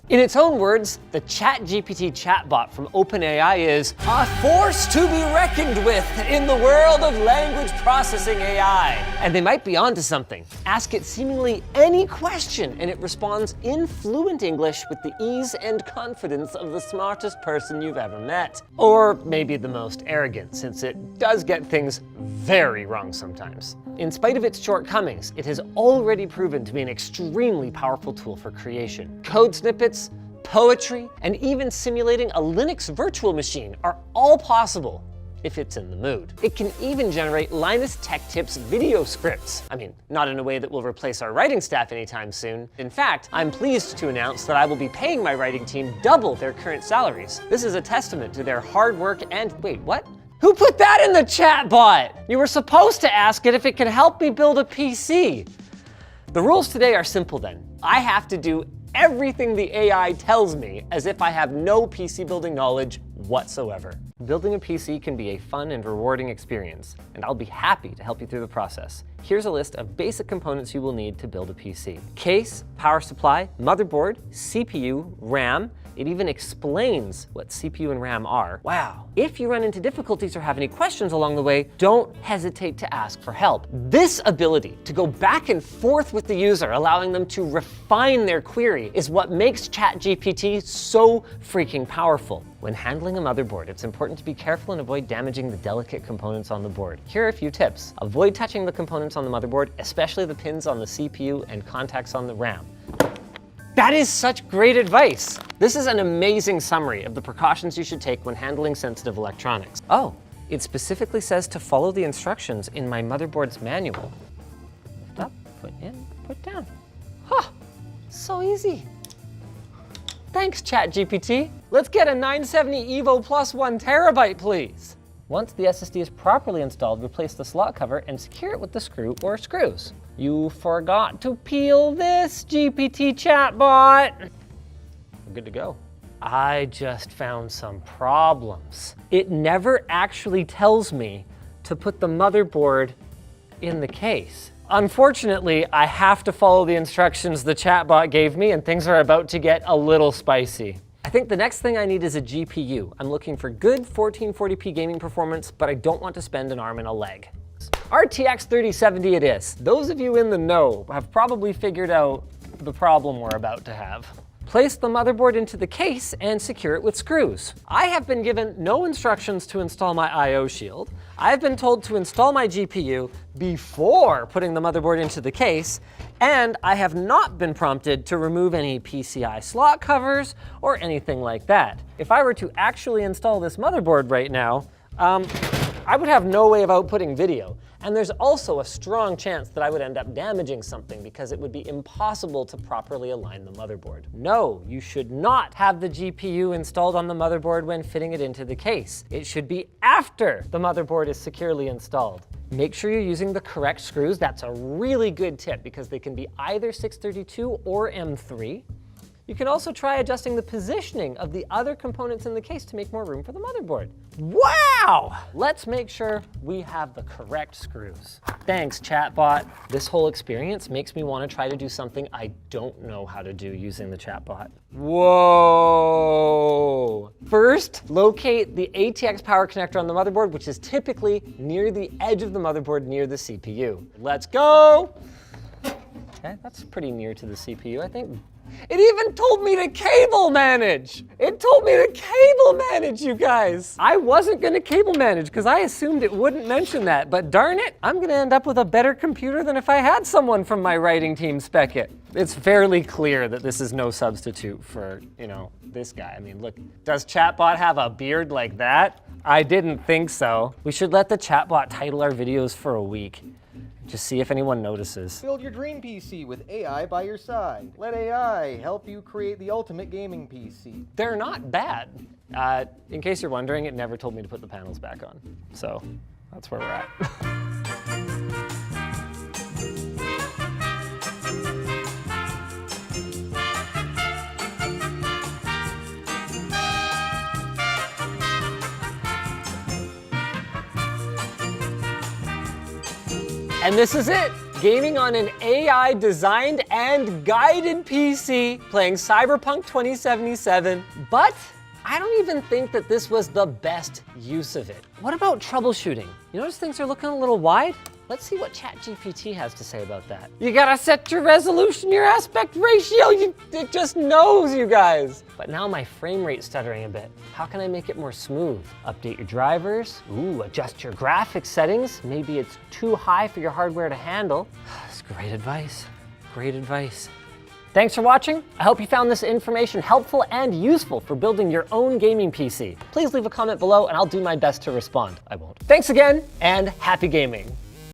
In its own words, the ChatGPT chatbot from OpenAI is a force to be reckoned with in the world of language processing AI. And they might be onto something. Ask it seemingly any question and it responds in fluent English with the ease and confidence of the smartest person you've ever met. Or maybe the most arrogant, since it does get things very wrong sometimes. In spite of its shortcomings, it has already proven to be an extremely powerful tool for creation. Code snippets, poetry, and even simulating a Linux virtual machine are all possible if it's in the mood. It can even generate Linus Tech Tips video scripts. I mean, not in a way that will replace our writing staff anytime soon. In fact, I'm pleased to announce that I will be paying my writing team double their current salaries. This is a testament to their hard work and, wait, what? Who put that in the chatbot? You were supposed to ask it if it could help me build a PC. The rules today are simple then. I have to do everything the AI tells me as if I have no PC building knowledge whatsoever. Building a PC can be a fun and rewarding experience, and I'll be happy to help you through the process. Here's a list of basic components you will need to build a PC. Case, power supply, motherboard, CPU, RAM. It even explains what CPU and RAM are. Wow. If you run into difficulties or have any questions along the way, don't hesitate to ask for help. This ability to go back and forth with the user, allowing them to refine their query, is what makes ChatGPT so freaking powerful. When handling a motherboard, it's important to be careful and avoid damaging the delicate components on the board. Here are a few tips. Avoid touching the components on the motherboard, especially the pins on the CPU and contacts on the RAM. That is such great advice. This is an amazing summary of the precautions you should take when handling sensitive electronics. Oh, it specifically says to follow the instructions in my motherboard's manual. Lift up, put in, put down. Huh, so easy. Thanks, ChatGPT. Let's get a 970 EVO plus 1 terabyte, please. Once the SSD is properly installed, replace the slot cover and secure it with the screw or screws. You forgot to peel this, GPT chatbot. We're good to go. I just found some problems. It never actually tells me to put the motherboard in the case. Unfortunately, I have to follow the instructions the chatbot gave me, and things are about to get a little spicy. I think the next thing I need is a GPU. I'm looking for good 1440p gaming performance, but I don't want to spend an arm and a leg. RTX 3070 it is. Those of you in the know have probably figured out the problem we're about to have. Place the motherboard into the case and secure it with screws. I have been given no instructions to install my I/O shield. I've been told to install my GPU before putting the motherboard into the case, and I have not been prompted to remove any PCI slot covers or anything like that. If I were to actually install this motherboard right now, I would have no way of outputting video. And there's also a strong chance that I would end up damaging something because it would be impossible to properly align the motherboard. No, you should not have the GPU installed on the motherboard when fitting it into the case. It should be after the motherboard is securely installed. Make sure you're using the correct screws. That's a really good tip because they can be either 632 or M3. You can also try adjusting the positioning of the other components in the case to make more room for the motherboard. Wow! Let's make sure we have the correct screws. Thanks, chatbot. This whole experience makes me want to try to do something I don't know how to do using the chatbot. Whoa! First, locate the ATX power connector on the motherboard, which is typically near the edge of the motherboard near the CPU. Let's go! Okay, that's pretty near to the CPU, I think. It even told me to cable manage. It told me to cable manage, you guys. I wasn't gonna cable manage because I assumed it wouldn't mention that, but darn it, I'm gonna end up with a better computer than if I had someone from my writing team spec it. It's fairly clear that this is no substitute for, this guy. I mean, look, does chatbot have a beard like that? I didn't think so. We should let the chatbot title our videos for a week. Just see if anyone notices. Build your dream PC with AI by your side. Let AI help you create the ultimate gaming PC. They're not bad. In case you're wondering, it never told me to put the panels back on. So that's where we're at. And this is it. gaming on an AI-designed and guided PC, playing Cyberpunk 2077, but I don't even think that this was the best use of it. What about troubleshooting? You notice things are looking a little wide? Let's see what ChatGPT has to say about that. You gotta set your resolution, your aspect ratio, it just knows, you guys. But now my frame rate's stuttering a bit. How can I make it more smooth? Update your drivers, adjust your graphics settings. Maybe it's too high for your hardware to handle. That's great advice, great advice. Thanks for watching. I hope you found this information helpful and useful for building your own gaming PC. Please leave a comment below and I'll do my best to respond. I won't. Thanks again, and happy gaming.